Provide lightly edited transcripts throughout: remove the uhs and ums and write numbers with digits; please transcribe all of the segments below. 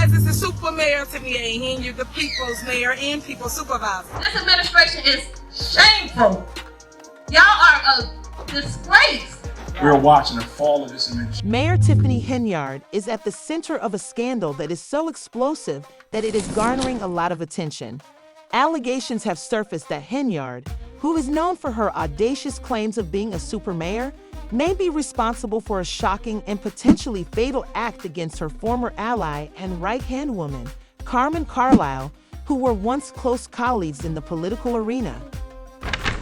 says it's the super mayor, Tiffany Henyard, the people's mayor and people's supervisor. This administration is shameful. Y'all are a disgrace. We're watching the fall of this administration. Mayor Tiffany Henyard is at the center of a scandal that is so explosive that it is garnering a lot of attention. Allegations have surfaced that Henyard, who is known for her audacious claims of being a super mayor, may be responsible for a shocking and potentially fatal act against her former ally and right-hand woman, Carmen Carlisle, who were once close colleagues in the political arena.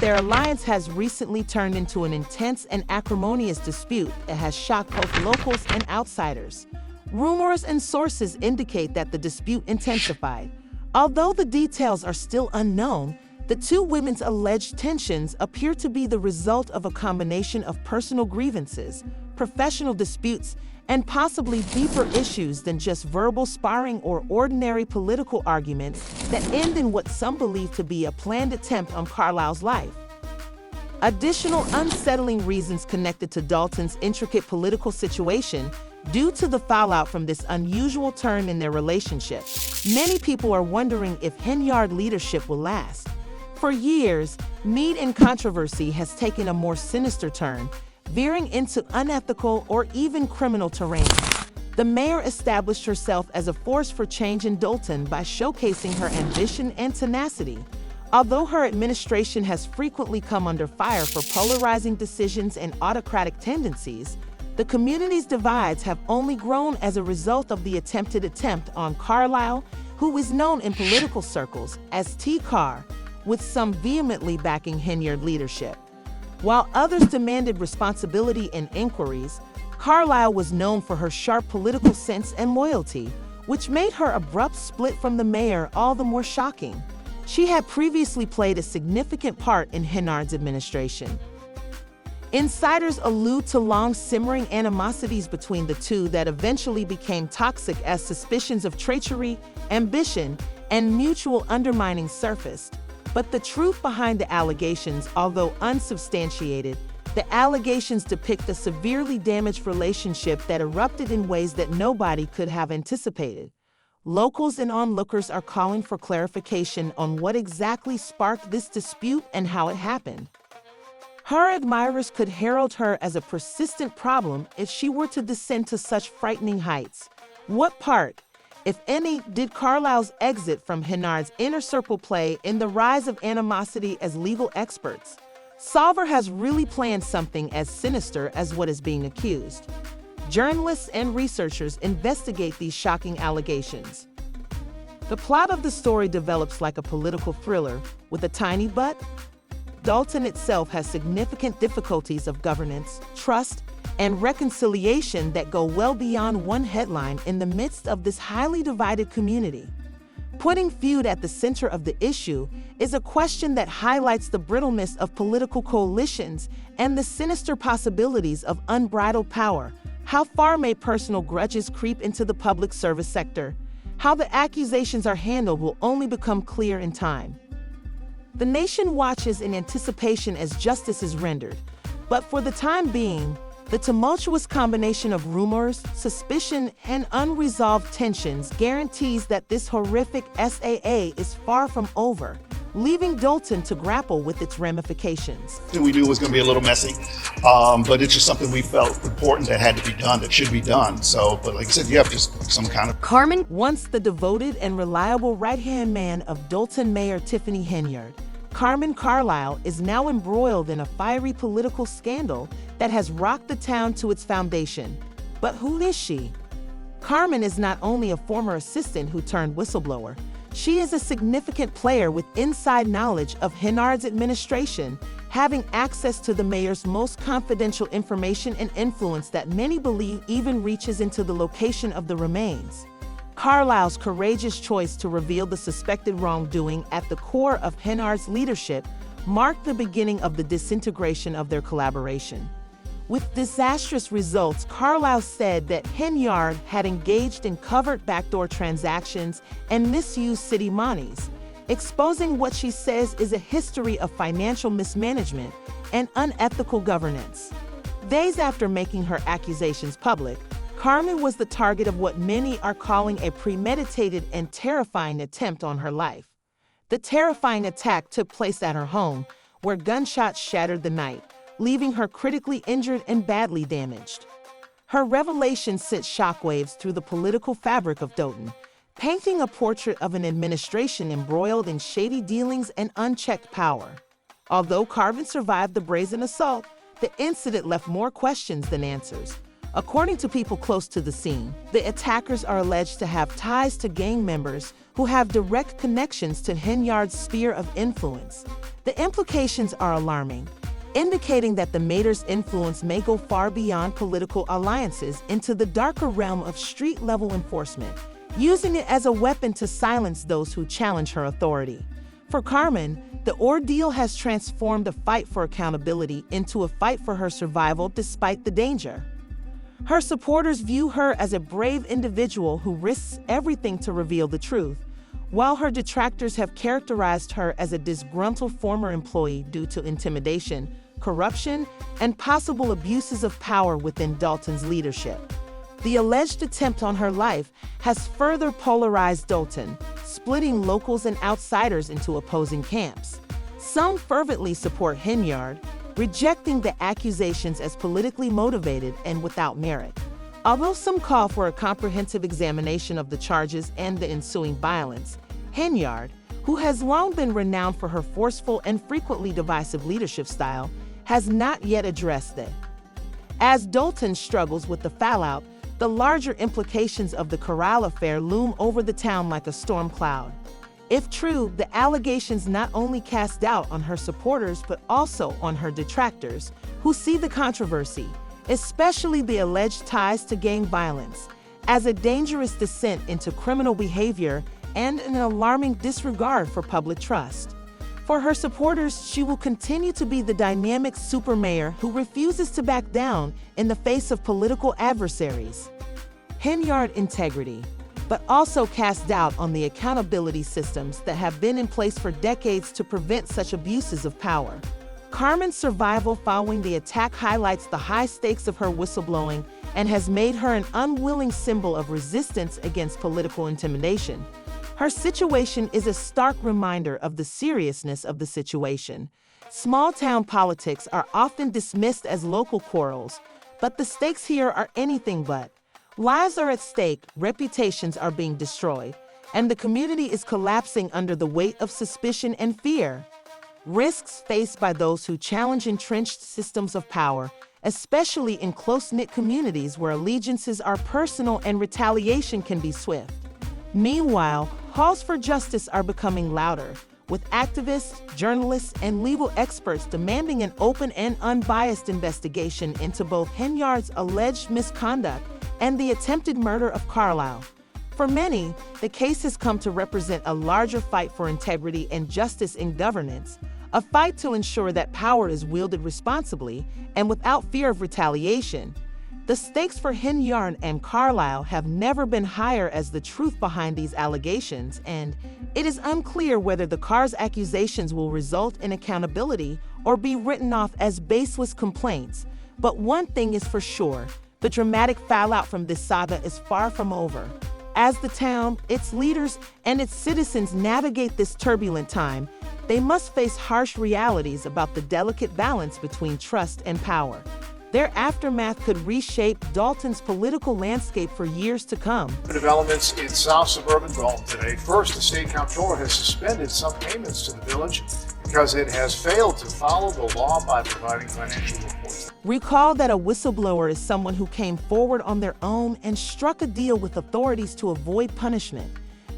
Their alliance has recently turned into an intense and acrimonious dispute that has shocked both locals and outsiders. Rumors and sources indicate that the dispute intensified. Although the details are still unknown, the two women's alleged tensions appear to be the result of a combination of personal grievances, professional disputes, and possibly deeper issues than just verbal sparring or ordinary political arguments that end in what some believe to be a planned attempt on Carlisle's life. Additional unsettling reasons connected to Dalton's intricate political situation due to the fallout from this unusual turn in their relationship. Many people are wondering if Henyard leadership will last. For years, Meade and controversy has taken a more sinister turn, veering into unethical or even criminal terrain. The mayor established herself as a force for change in Dalton by showcasing her ambition and tenacity. Although her administration has frequently come under fire for polarizing decisions and autocratic tendencies, the community's divides have only grown as a result of the attempted attempt on Carlisle, who is known in political circles as T-Car, with some vehemently backing Henyard leadership. While others demanded responsibility and inquiries, Carlisle was known for her sharp political sense and loyalty, which made her abrupt split from the mayor all the more shocking. She had previously played a significant part in Henyard's administration. Insiders allude to long-simmering animosities between the two that eventually became toxic as suspicions of treachery, ambition, and mutual undermining surfaced. But the truth behind the allegations, although unsubstantiated, the allegations depict a severely damaged relationship that erupted in ways that nobody could have anticipated. Locals and onlookers are calling for clarification on what exactly sparked this dispute and how it happened. Her admirers could herald her as a persistent problem if she were to descend to such frightening heights. What part, if any, did Carlisle's exit from Henyard's inner circle play in the rise of animosity as legal experts? Solver has really planned something as sinister as what is being accused. Journalists and researchers investigate these shocking allegations. The plot of the story develops like a political thriller with a tiny but. Dalton itself has significant difficulties of governance, trust, and reconciliation that go well beyond one headline in the midst of this highly divided community. Putting feud at the center of the issue is a question that highlights the brittleness of political coalitions and the sinister possibilities of unbridled power. How far may personal grudges creep into the public service sector? How the accusations are handled will only become clear in time. The nation watches in anticipation as justice is rendered, but for the time being, the tumultuous combination of rumors, suspicion, and unresolved tensions guarantees that this horrific SAA is far from over, leaving Dalton to grapple with its ramifications. We knew it was going to be a little messy, but it's just something we felt important that had to be done, that should be done. So, but like I said, you have just some kind of... Carmen, once the devoted and reliable right-hand man of Dalton Mayor Tiffany Henyard, Carmen Carlisle is now embroiled in a fiery political scandal that has rocked the town to its foundation. But who is she? Carmen is not only a former assistant who turned whistleblower, she is a significant player with inside knowledge of Henyard's administration, having access to the mayor's most confidential information and influence that many believe even reaches into the location of the remains. Carlisle's courageous choice to reveal the suspected wrongdoing at the core of Henyard's leadership marked the beginning of the disintegration of their collaboration. With disastrous results, Carlisle said that Henyard had engaged in covert backdoor transactions and misused city monies, exposing what she says is a history of financial mismanagement and unethical governance. Days after making her accusations public, Carmen was the target of what many are calling a premeditated and terrifying attempt on her life. The terrifying attack took place at her home, where gunshots shattered the night, leaving her critically injured and badly damaged. Her revelation sent shockwaves through the political fabric of Dothan, painting a portrait of an administration embroiled in shady dealings and unchecked power. Although Carmen survived the brazen assault, the incident left more questions than answers. According to people close to the scene, the attackers are alleged to have ties to gang members who have direct connections to Henyard's sphere of influence. The implications are alarming, indicating that the Mater's influence may go far beyond political alliances into the darker realm of street-level enforcement, using it as a weapon to silence those who challenge her authority. For Carmen, the ordeal has transformed a fight for accountability into a fight for her survival despite the danger. Her supporters view her as a brave individual who risks everything to reveal the truth, while her detractors have characterized her as a disgruntled former employee due to intimidation, corruption, and possible abuses of power within Dalton's leadership. The alleged attempt on her life has further polarized Dalton, splitting locals and outsiders into opposing camps. Some fervently support Henyard, rejecting the accusations as politically motivated and without merit. Although some call for a comprehensive examination of the charges and the ensuing violence, Henyard, who has long been renowned for her forceful and frequently divisive leadership style, has not yet addressed it. As Dalton struggles with the fallout, the larger implications of the Corral affair loom over the town like a storm cloud. If true, the allegations not only cast doubt on her supporters but also on her detractors, who see the controversy, especially the alleged ties to gang violence, as a dangerous descent into criminal behavior and an alarming disregard for public trust. For her supporters, she will continue to be the dynamic supermayor who refuses to back down in the face of political adversaries. Henyard integrity, but also cast doubt on the accountability systems that have been in place for decades to prevent such abuses of power. Carmen's survival following the attack highlights the high stakes of her whistleblowing and has made her an unwilling symbol of resistance against political intimidation. Her situation is a stark reminder of the seriousness of the situation. Small-town politics are often dismissed as local quarrels, but the stakes here are anything but. Lives are at stake, reputations are being destroyed, and the community is collapsing under the weight of suspicion and fear. Risks faced by those who challenge entrenched systems of power, especially in close-knit communities where allegiances are personal and retaliation can be swift. Meanwhile, calls for justice are becoming louder, with activists, journalists, and legal experts demanding an open and unbiased investigation into both Henyard's alleged misconduct and the attempted murder of Carlisle. For many, the case has come to represent a larger fight for integrity and justice in governance, a fight to ensure that power is wielded responsibly and without fear of retaliation. The stakes for Henyard and Carlisle have never been higher as the truth behind these allegations, and it is unclear whether the Carr's accusations will result in accountability or be written off as baseless complaints. But one thing is for sure, the dramatic fallout from this saga is far from over. As the town, its leaders, and its citizens navigate this turbulent time, they must face harsh realities about the delicate balance between trust and power. Their aftermath could reshape Dalton's political landscape for years to come. Developments in South suburban Dalton today. First, the state comptroller has suspended some payments to the village because it has failed to follow the law by providing financial reports. Recall that a whistleblower is someone who came forward on their own and struck a deal with authorities to avoid punishment.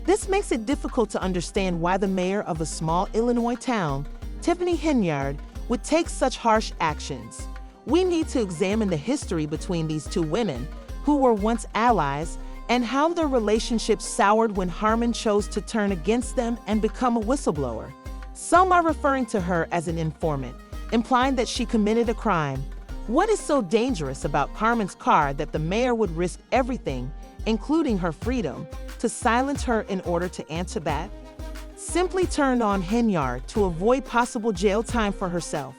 This makes it difficult to understand why the mayor of a small Illinois town, Tiffany Henyard, would take such harsh actions. We need to examine the history between these two women, who were once allies, and how their relationship soured when Harmon chose to turn against them and become a whistleblower. Some are referring to her as an informant, implying that she committed a crime. What is so dangerous about Carmen's car that the mayor would risk everything, including her freedom, to silence her in order to answer that? Simply turned on Henyard to avoid possible jail time for herself.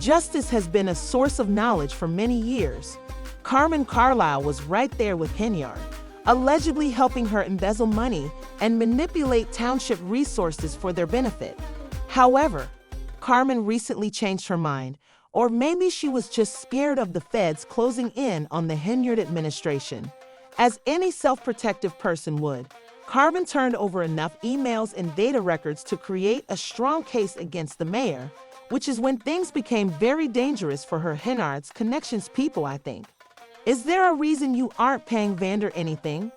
Justice has been a source of knowledge for many years. Carmen Carlisle was right there with Henyard, allegedly helping her embezzle money and manipulate township resources for their benefit. However, Carmen recently changed her mind, or maybe she was just scared of the feds closing in on the Henyard administration. As any self-protective person would, Carmen turned over enough emails and data records to create a strong case against the mayor, which is when things became very dangerous for her Henyard's connections people, I think. Is there a reason you aren't paying Vander anything?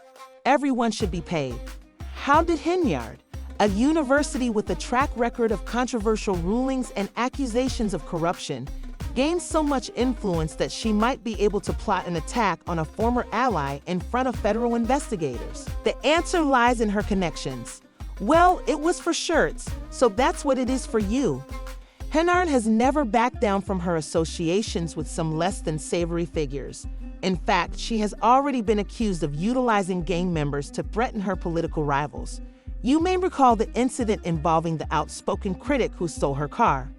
Everyone should be paid. How did Henyard, a university with a track record of controversial rulings and accusations of corruption, gain so much influence that she might be able to plot an attack on a former ally in front of federal investigators? The answer lies in her connections. Well, it was for shirts, so that's what it is for you. Henyard has never backed down from her associations with some less than savory figures. In fact, she has already been accused of utilizing gang members to threaten her political rivals. You may recall the incident involving the outspoken critic who stole her car.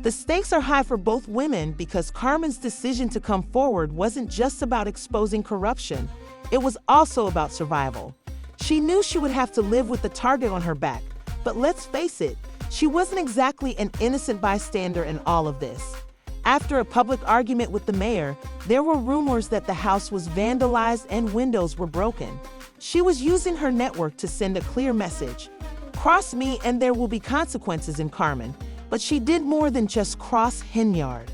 The stakes are high for both women because Carmen's decision to come forward wasn't just about exposing corruption, it was also about survival. She knew she would have to live with the target on her back, but let's face it, she wasn't exactly an innocent bystander in all of this. After a public argument with the mayor, there were rumors that the house was vandalized and windows were broken. She was using her network to send a clear message. Cross me and there will be consequences in Carmen, but she did more than just cross Henyard.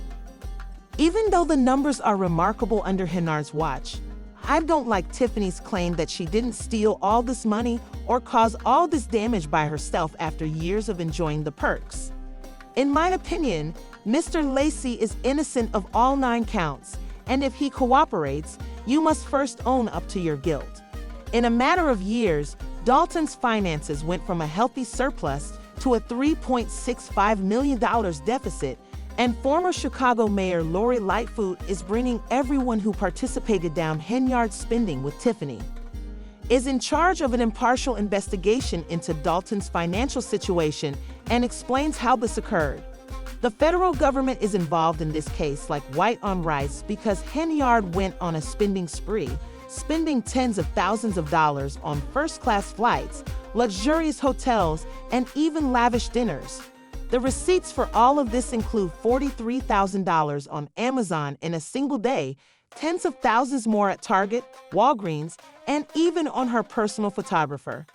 Even though the numbers are remarkable under Henyard's watch, I don't like Tiffany's claim that she didn't steal all this money or cause all this damage by herself after years of enjoying the perks. In my opinion, Mr. Lacey is innocent of all 9 counts, and if he cooperates, you must first own up to your guilt. In a matter of years, Dalton's finances went from a healthy surplus to a $3.65 million deficit, and former Chicago Mayor Lori Lightfoot is bringing everyone who participated down Henyard's spending with Tiffany. Is in charge of an impartial investigation into Dalton's financial situation and explains how this occurred. The federal government is involved in this case like white on rice because Henyard went on a spending spree, spending tens of thousands of dollars on first-class flights, luxurious hotels, and even lavish dinners. The receipts for all of this include $43,000 on Amazon in a single day, tens of thousands more at Target, Walgreens, and even on her personal photographer.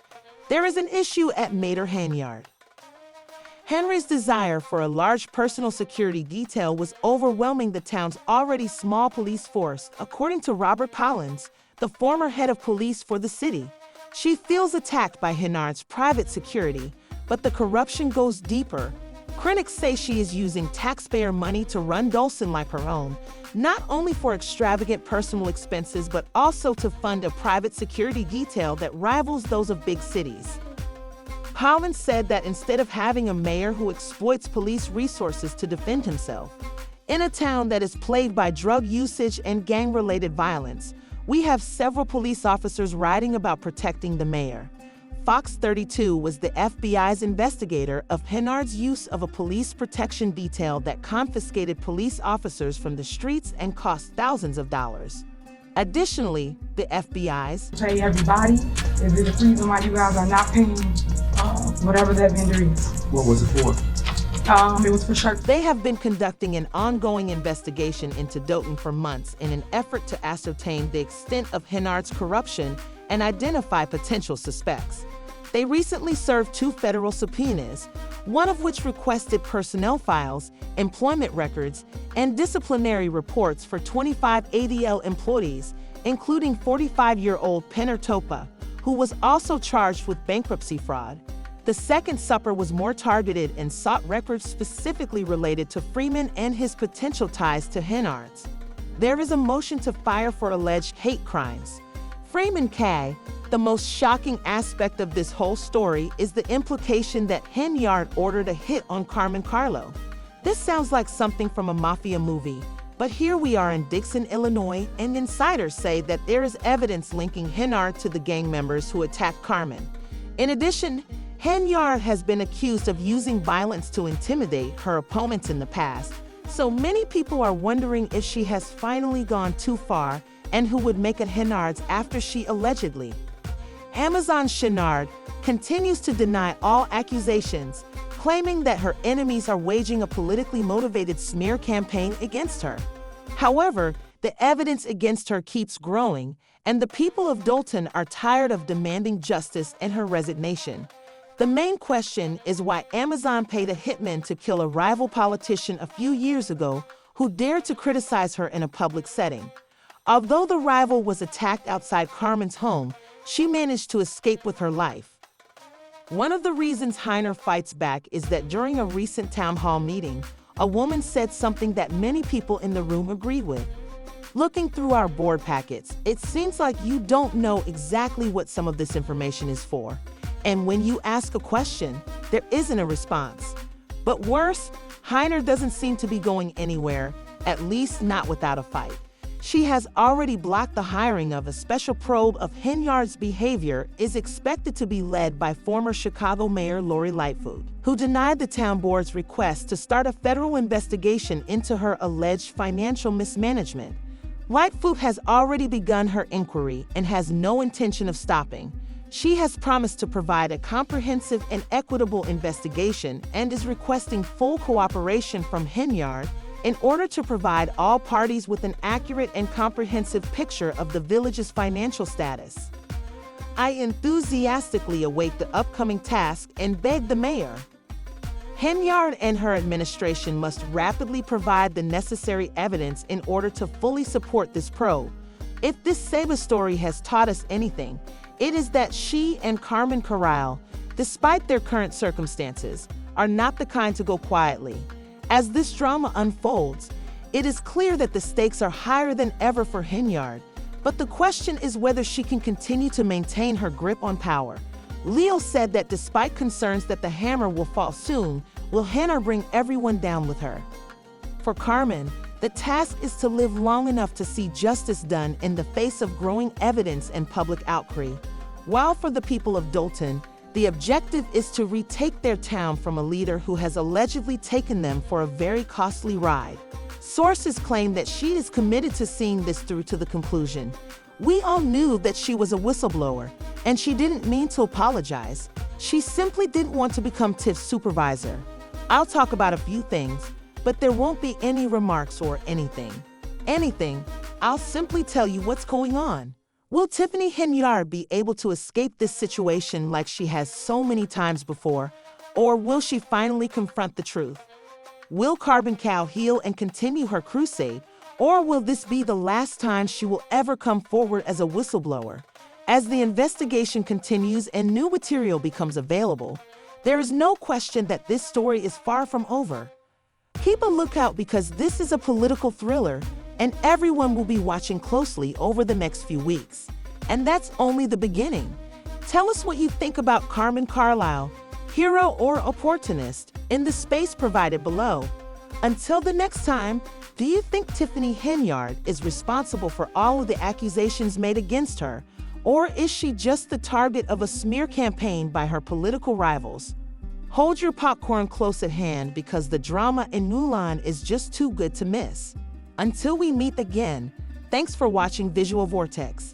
There is an issue at Mater Henyard. Henry's desire for a large personal security detail was overwhelming the town's already small police force, according to Robert Collins, the former head of police for the city. She feels attacked by Henyard's private security, but the corruption goes deeper. Critics say she is using taxpayer money to run Dawson like her own, not only for extravagant personal expenses, but also to fund a private security detail that rivals those of big cities. Collins said that instead of having a mayor who exploits police resources to defend himself, in a town that is plagued by drug usage and gang-related violence, we have several police officers writing about protecting the mayor. Fox 32 was the FBI's investigator of Henyard's use of a police protection detail that confiscated police officers from the streets and cost thousands of dollars. Additionally, the FBI's pay everybody. Is it a reason why you guys are not paying whatever that vendor is? What was it for? It was for sure. They have been conducting an ongoing investigation into Doughton for months in an effort to ascertain the extent of Henyard's corruption and identify potential suspects. They recently served 2 federal subpoenas, one of which requested personnel files, employment records, and disciplinary reports for 25 ADL employees, including 45-year-old Penner Topa, who was also charged with bankruptcy fraud. The second supper was more targeted and sought records specifically related to Freeman and his potential ties to Henyard's. There is a motion to fire for alleged hate crimes. Freeman K. The most shocking aspect of this whole story is the implication that Henyard ordered a hit on Carmen Carlo. This sounds like something from a mafia movie, but here we are in Dixon, Illinois, and insiders say that there is evidence linking Henyard to the gang members who attacked Carmen. In addition, Henyard has been accused of using violence to intimidate her opponents in the past, So many people are wondering if she has finally gone too far and who would make it Henyard's after she allegedly. Amazon Henyard continues to deny all accusations, claiming that her enemies are waging a politically motivated smear campaign against her. However, the evidence against her keeps growing, and the people of Dolton are tired of demanding justice and her resignation. The main question is why Amazon paid a hitman to kill a rival politician a few years ago who dared to criticize her in a public setting. Although the rival was attacked outside Carmen's home, she managed to escape with her life. One of the reasons Henyard fights back is that during a recent town hall meeting, a woman said something that many people in the room agreed with. Looking through our board packets, it seems like you don't know exactly what some of this information is for. And when you ask a question, there isn't a response. But worse, Henyard doesn't seem to be going anywhere, at least not without a fight. She has already blocked the hiring of a special probe of Henyard's behavior is expected to be led by former Chicago Mayor Lori Lightfoot, who denied the town board's request to start a federal investigation into her alleged financial mismanagement. Lightfoot has already begun her inquiry and has no intention of stopping. She has promised to provide a comprehensive and equitable investigation and is requesting full cooperation from Henyard in order to provide all parties with an accurate and comprehensive picture of the village's financial status. I enthusiastically await the upcoming task and beg the mayor. Henyard and her administration must rapidly provide the necessary evidence in order to fully support this probe. If this Saba story has taught us anything, it is that she and Carmen Corral, despite their current circumstances, are not the kind to go quietly. As this drama unfolds, it is clear that the stakes are higher than ever for Henyard, but the question is whether she can continue to maintain her grip on power. Leo said that despite concerns that the hammer will fall soon, will Henyard bring everyone down with her? For Carmen, the task is to live long enough to see justice done in the face of growing evidence and public outcry. While for the people of Dolton, the objective is to retake their town from a leader who has allegedly taken them for a very costly ride. Sources claim that she is committed to seeing this through to the conclusion. We all knew that she was a whistleblower, and she didn't mean to apologize. She simply didn't want to become Tiff's supervisor. I'll talk about a few things, but there won't be any remarks or anything. I'll simply tell you what's going on. Will Tiffany Henyard be able to escape this situation like she has so many times before, or will she finally confront the truth? Will Carbon Cow heal and continue her crusade, or will this be the last time she will ever come forward as a whistleblower? As the investigation continues and new material becomes available, there is no question that this story is far from over. Keep a lookout because this is a political thriller, and everyone will be watching closely over the next few weeks. And that's only the beginning. Tell us what you think about Carmen Carlisle, hero or opportunist, in the space provided below. Until the next time, do you think Tiffany Henyard is responsible for all of the accusations made against her, or is she just the target of a smear campaign by her political rivals? Hold your popcorn close at hand because the drama in Mulan is just too good to miss. Until we meet again, thanks for watching Visual Vortex.